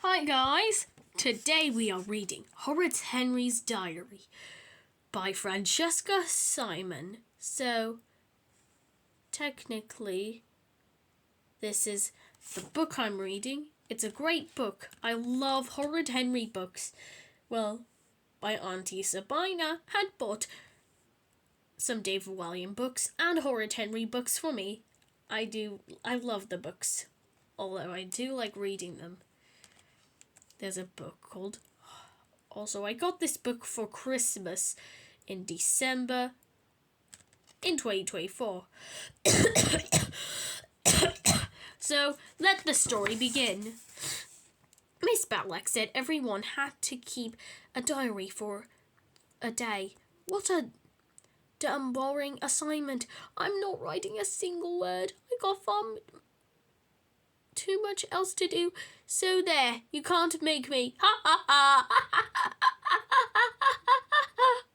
Hi guys! Today we are reading Horrid Henry's Diary by Francesca Simon. So, technically, this is the book I'm reading. It's a great book. I love Horrid Henry books. Well, my auntie Sabina had bought some David Walliam books and Horrid Henry books for me. I love the books, although I do like reading them. There's a book called... Also, I got this book for Christmas in December in 2024. So, let the story begin. Miss Batlack said everyone had to keep a diary for a day. What a dumb, boring assignment. I'm not writing a single word. I got too much else to do. So there, you can't make me. Ha ha ha.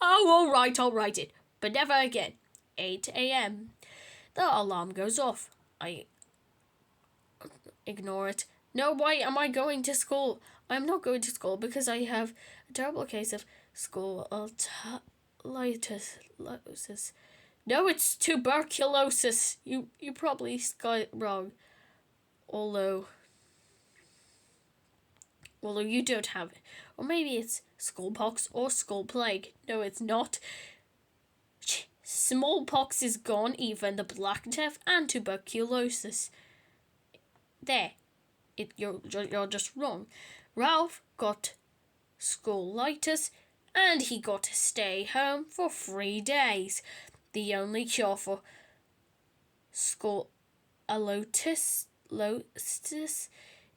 Oh, all right, I'll write it, but never again. 8 a.m. The alarm goes off. I ignore it. No, why am I going to school? I'm not going to school because I have a terrible case of scoliosis. No, it's tuberculosis. You probably got it wrong. Although you don't have it. Or maybe it's smallpox or skull plague. No, it's not. Smallpox is gone, even the Black Death and tuberculosis. There. You're just wrong. Ralph got scoliosis and he got to stay home for 3 days. The only cure for scoliosis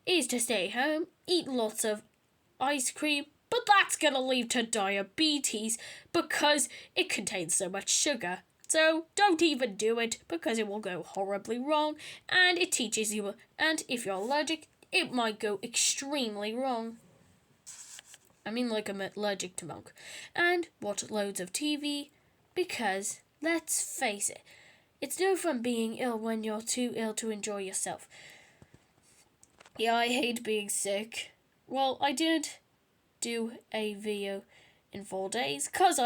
is to stay home, eat lots of ice cream, but that's gonna lead to diabetes because it contains so much sugar. So don't even do it because it will go horribly wrong, and it teaches you, and if you're allergic, it might go extremely wrong. I mean, like I'm allergic to milk. And watch loads of TV because, let's face it, it's no fun being ill when you're too ill to enjoy yourself. Yeah, I hate being sick. Well, I did do a video in 4 days because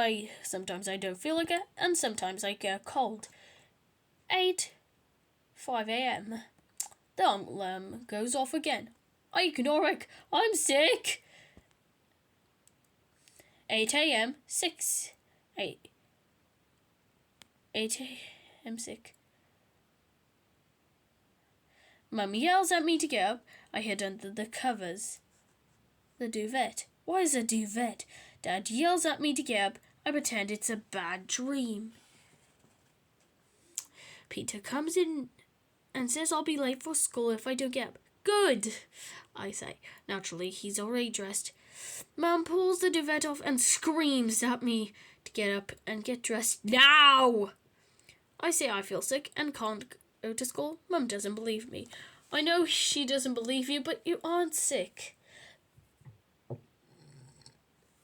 sometimes I don't feel like it and sometimes I get a cold. 5 a.m. The alarm goes off again. I ignore it. I'm sick. 8 a.m. 8 a.m. sick. Mum yells at me to get up. I hid under the covers. The duvet. Why is a duvet? Dad yells at me to get up. I pretend it's a bad dream. Peter comes in and says I'll be late for school if I don't get up. Good, I say. Naturally, he's already dressed. Mum pulls the duvet off and screams at me to get up and get dressed now. I say I feel sick and can't go to school. Mum doesn't believe me. I know she doesn't believe you, but you aren't sick.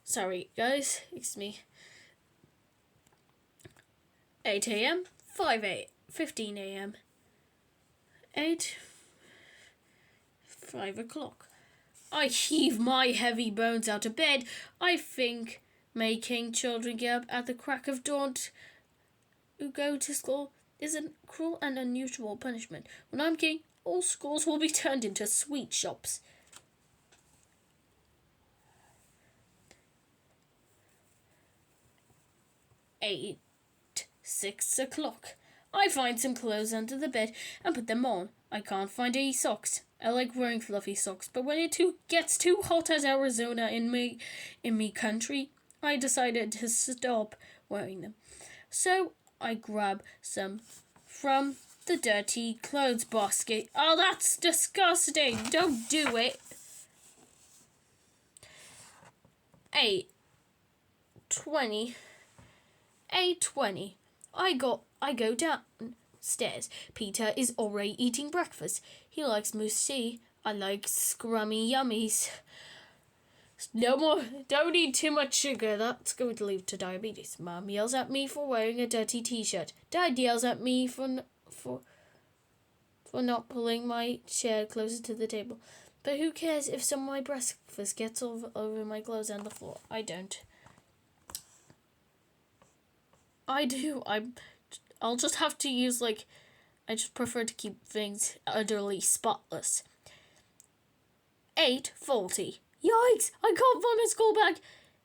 Sorry, guys. It's me. 8 a.m. 15 a.m. 5 o'clock. I heave my heavy bones out of bed. I think making children get up at the crack of dawn who go to school is a cruel and unusual punishment. When I'm king, all schools will be turned into sweet shops. 6 o'clock. I find some clothes under the bed and put them on. I can't find any socks. I like wearing fluffy socks, but when it gets too hot as Arizona in me country, I decided to stop wearing them. So I grab some from the dirty clothes basket. Oh, that's disgusting. Don't do it. 8:20. I go downstairs. Peter is already eating breakfast. He likes mousse tea. I like scrummy yummies. No more. Don't eat too much sugar. That's going to lead to diabetes. Mum yells at me for wearing a dirty t-shirt. Dad yells at me for not pulling my chair closer to the table. But who cares if some of my breakfast gets over my clothes and the floor? I don't. I do. I'll just have to use, I just prefer to keep things utterly spotless. 8:40. Yikes! I can't find my school bag.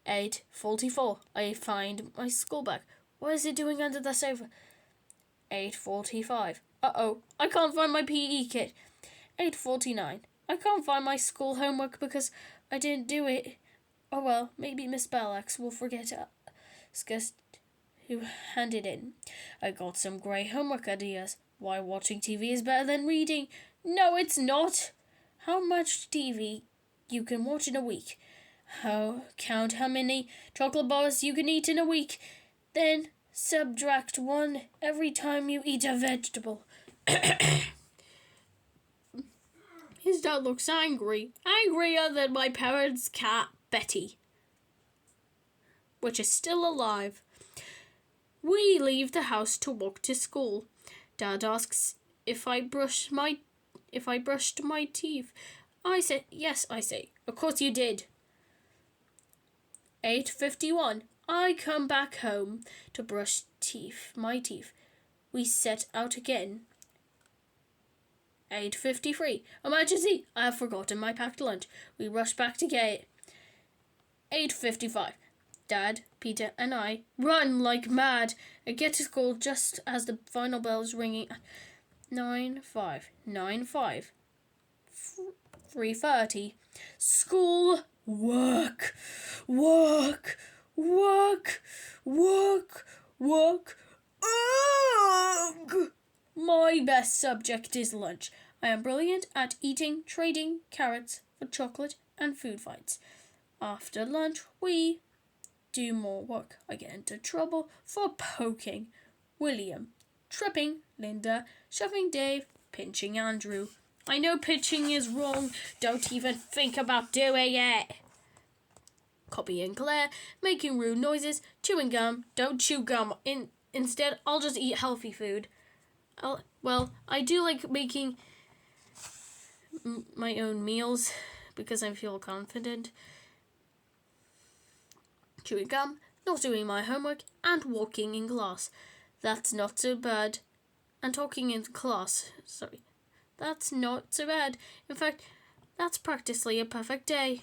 8:44. I find my school bag. What is it doing under the sofa? 8:45. Uh-oh. I can't find my PE kit. 8:49. I can't find my school homework because I didn't do it. Oh well, maybe Miss Bellax will forget to ask who handed in. I got some great homework ideas. Why watching TV is better than reading? No, it's not. How much TV you can watch in a week? Count how many chocolate bars you can eat in a week. Then subtract 1 every time you eat a vegetable. His dad looks angry. Angrier than my parents' cat, Betty, which is still alive. We leave the house to walk to school. Dad asks if I brushed my teeth. I say, yes, I say. Of course you did. 8:51. I come back home to brush my teeth. We set out again. 8:53. Emergency! I have forgotten my packed lunch. We rush back to get it. 8:55. Dad, Peter, and I run like mad and get to school just as the final bell is ringing. 9:05. 9:05. 3:30. School. Work. Work. Work. Work. Work. Ugh! My best subject is lunch. I am brilliant at trading carrots for chocolate and food fights. After lunch, we do more work. I get into trouble for poking William, tripping Linda, shoving Dave, pinching Andrew. I know pinching is wrong. Don't even think about doing it. Copying Claire, making rude noises, chewing gum. Don't chew gum. Instead, I'll just eat healthy food. I do like making my own meals because I feel confident. Chewing gum, not doing my homework, and walking in class. That's not so bad. And talking in class, that's not so bad. In fact, that's practically a perfect day.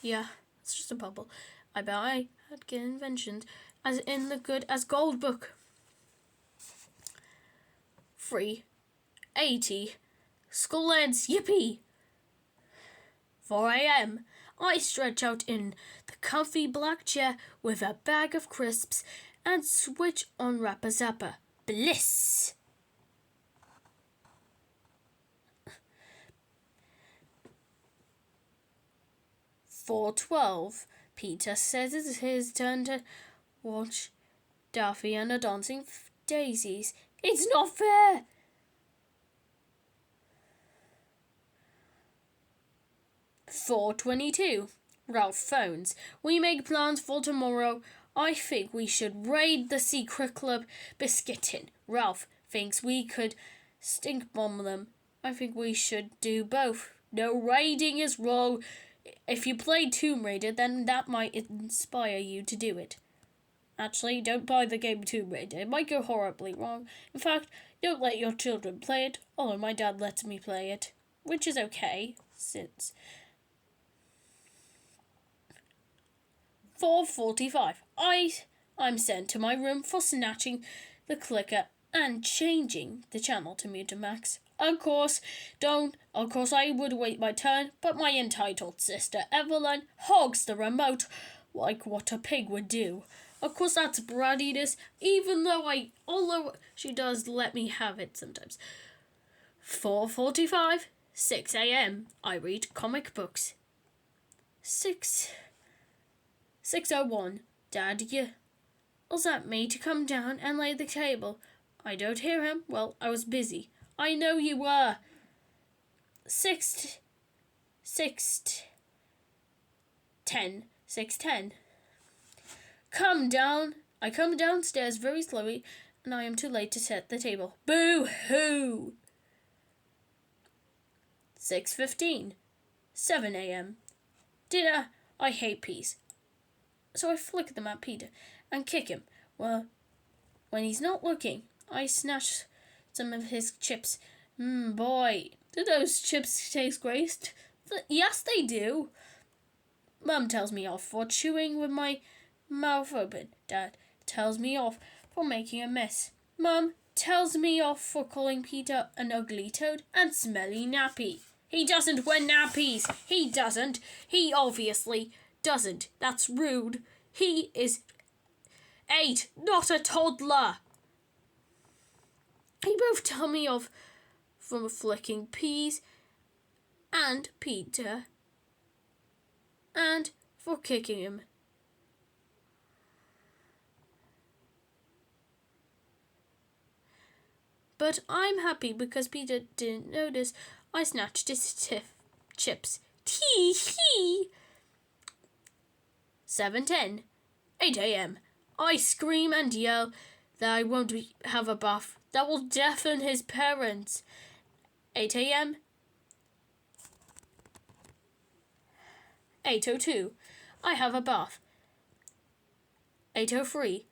Yeah, it's just a bubble. I bet I had good inventions, as in the good as gold book. 3:80. School ends, yippee! 4 a.m. I stretch out in the comfy black chair with a bag of crisps and switch on Rapper Zapper. Bliss! 4:12. Peter says it's his turn to watch Daffy and the Dancing Daisies. It's not fair! 4:22. Ralph phones. We make plans for tomorrow. I think we should raid the secret club Biscuit Tin. Ralph thinks we could stink bomb them. I think we should do both. No, raiding is wrong. If you play Tomb Raider, then that might inspire you to do it. Actually, don't buy the game Tomb Raider. It might go horribly wrong. In fact, don't let your children play it, although my dad lets me play it, which is okay, since 4:45. I'm sent to my room for snatching the clicker and changing the channel to Mutamax. Of course I would wait my turn, but my entitled sister Evelyn hogs the remote like what a pig would do. Of course that's brattiness, although she does let me have it sometimes. 4:45. 6 a.m. I read comic books. 6:01. Dad yells at me to come down and lay the table. I don't hear him. Well, I was busy. I know you were. 6:10. Come down. I come downstairs very slowly, and I am too late to set the table. Boo-hoo! 6:15. 7 a.m. Dinner. I hate peas. So I flick them at Peter and kick him. Well, when he's not looking, I snatch some of his chips. Boy, do those chips taste great? Yes, they do. Mum tells me off for chewing with my mouth open. Dad tells me off for making a mess. Mum tells me off for calling Peter an ugly toad and smelly nappy. He doesn't wear nappies. He doesn't. He obviously doesn't. That's rude. He is 8, not a toddler. They both tell me off for flicking peas and Peter and for kicking him. But I'm happy because Peter didn't notice I snatched his chips. Tee-hee! 7:10. 8 a.m. I scream and yell that I won't have a bath. That will deafen his parents. 8 a.m. 8:02. I have a bath. 8:03.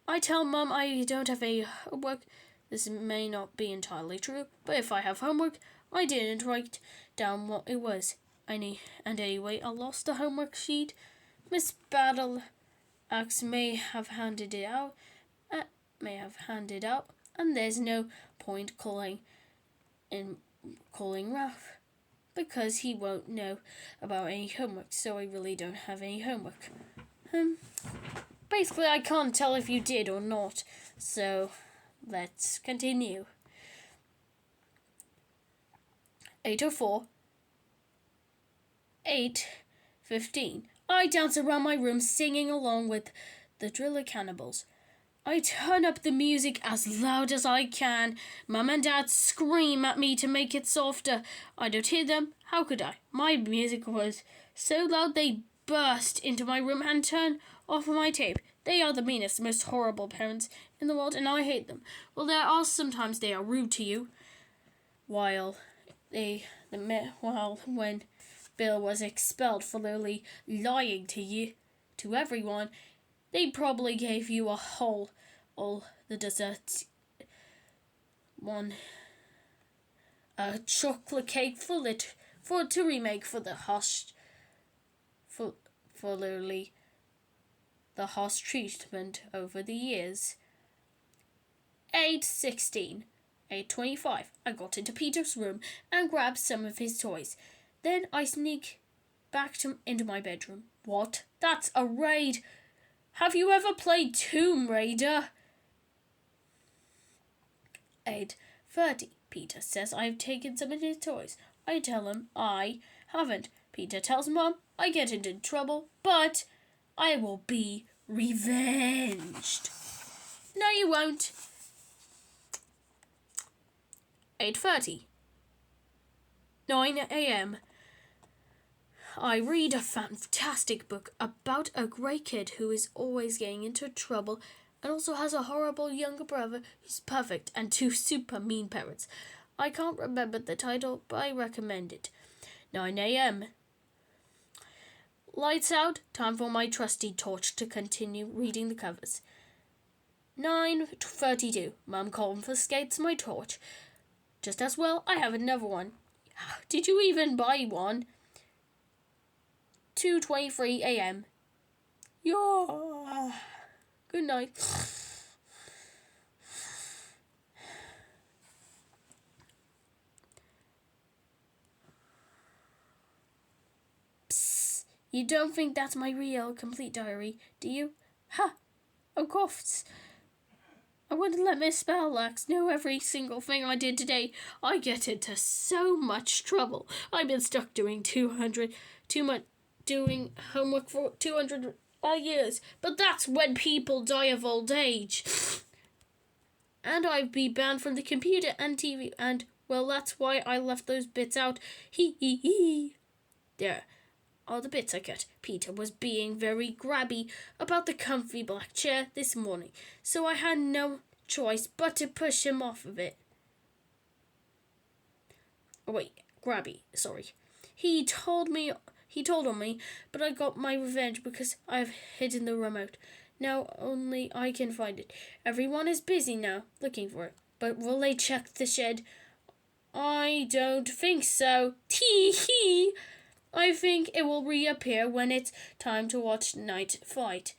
I tell Mum I don't have any homework. This may not be entirely true, but if I have homework, I didn't write down what it was. And anyway, I lost the homework sheet. Miss Battleaxe may have handed it out, and there's no point calling Ralph because he won't know about any homework. So I really don't have any homework. Basically, I can't tell if you did or not. So let's continue. 8:04. 8:15. I dance around my room singing along with the Driller Cannibals. I turn up the music as loud as I can. Mum and Dad scream at me to make it softer. I don't hear them. How could I? My music was so loud they burst into my room and turn off my tape. They are the meanest, most horrible parents in the world, and I hate them. Well, there are sometimes they are rude to you. When Bill was expelled for literally lying to everyone, they probably gave you all the desserts. A chocolate cake to remake for the harsh treatment over the years. 8:16. 8:25. I got into Peter's room and grabbed some of his toys. Then I sneak back into my bedroom. What? That's a raid. Have you ever played Tomb Raider? 8:30. Peter says I've taken some of his toys. I tell him I haven't. Peter tells Mum I get into trouble, but I will be revenged. No, you won't. 8:30. 9 a.m. I read a fantastic book about a grey kid who is always getting into trouble and also has a horrible younger brother who's perfect and 2 super mean parents. I can't remember the title, but I recommend it. 9 a.m. Lights out. Time for my trusty torch to continue reading the covers. 9:32. Mum confiscates my torch. Just as well, I have another one. Did you even buy one? 2:23 a.m. Yeah. Good night. Psst. You don't think that's my real complete diary, do you? Ha! Of course. I wouldn't let Miss Battleaxe know every single thing I did today. I get into so much trouble. I've been stuck doing doing homework for 200 years. But that's when people die of old age. And I'd be banned from the computer and TV. And, well, that's why I left those bits out. Hee hee hee. There are the bits I cut. Peter was being very grabby about the comfy black chair this morning, so I had no choice but to push him off of it. Oh, wait, Grabby, sorry. He told on me, but I got my revenge because I've hidden the remote. Now only I can find it. Everyone is busy now, looking for it. But will they check the shed? I don't think so. Tee hee! I think it will reappear when it's time to watch Night Fight.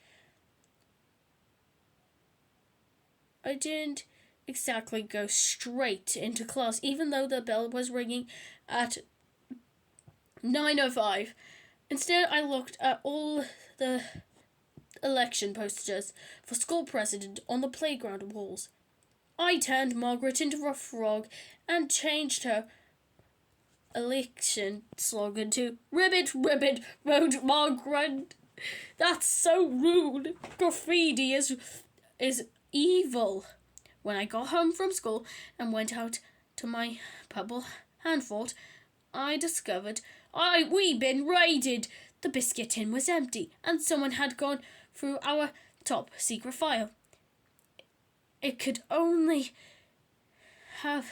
I didn't exactly go straight into class, even though the bell was ringing at 9:05. Instead, I looked at all the election posters for school president on the playground walls. I turned Margaret into a frog and changed her election slogan to "Ribbit, Ribbit, vote Margaret." That's so rude. Graffiti is evil. When I got home from school and went out to my pebble handfort, I discovered we'd been raided. The biscuit tin was empty, and someone had gone through our top secret file. It could only have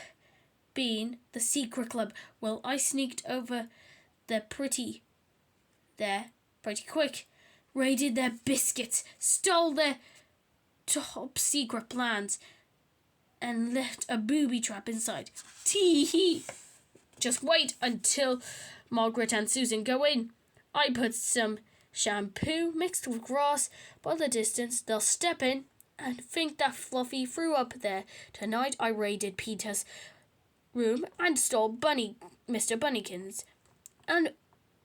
been the secret club. Well, I sneaked over there pretty quick, raided their biscuits, stole their top secret plans, and left a booby trap inside. Tee-hee! Just wait until Margaret and Susan go in. I put some shampoo mixed with grass by the distance. They'll step in and think that Fluffy threw up there. Tonight I raided Peter's room and stole Mr. Bunnykins and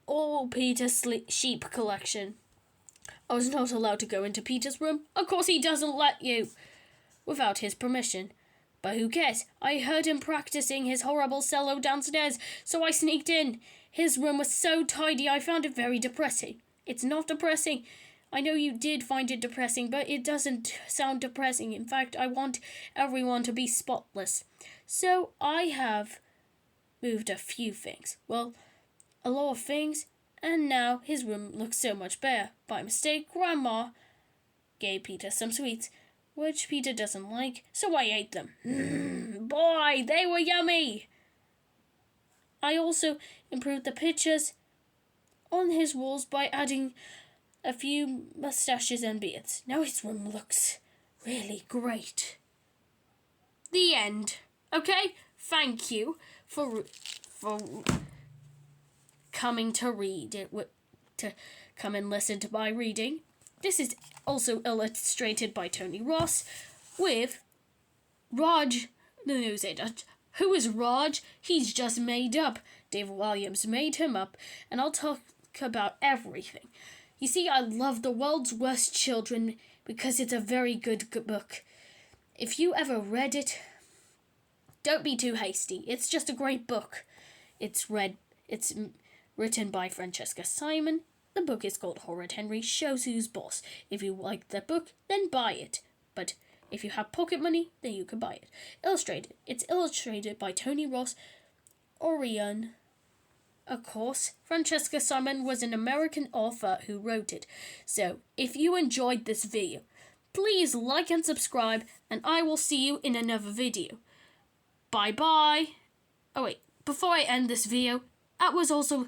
all Peter's sheep collection. I was not allowed to go into Peter's room. Of course he doesn't let you without his permission. But who cares? I heard him practicing his horrible cello downstairs, so I sneaked in. His room was so tidy I found it very depressing. It's not depressing. I know you did find it depressing, but it doesn't sound depressing. In fact, I want everyone to be spotless. So I have moved a few things. Well, a lot of things, and now his room looks so much better. By mistake, Grandma gave Peter some sweets, which Peter doesn't like, so I ate them. Boy, they were yummy! I also improved the pictures on his walls by adding a few mustaches and beards. Now his room looks really great. The end. Okay? Thank you for coming to read it, to come and listen to my reading. This is also illustrated by Tony Ross with Raj, the news agent. Who is Raj? He's just made up. David Williams made him up, and I'll talk about everything. You see, I love The World's Worst Children because it's a very good book. If you ever read it, don't be too hasty. It's just a great book. It's written by Francesca Simon. The book is called Horrid Henry Shows Who's Boss. If you like the book, then buy it. But if you have pocket money, then you can buy it. Illustrated. It's illustrated by Tony Ross. Orion. Of course, Francesca Simon was an American author who wrote it. So, if you enjoyed this video, please like and subscribe, and I will see you in another video. Bye-bye. Oh wait, before I end this video, that was also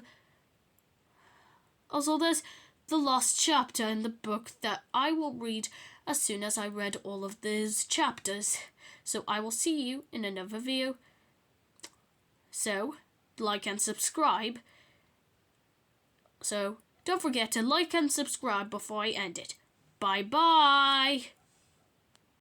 there's the last chapter in the book that I will read as soon as I read all of these chapters. So I will see you in another video. So, like and subscribe. So, don't forget to like and subscribe before I end it. Bye-bye!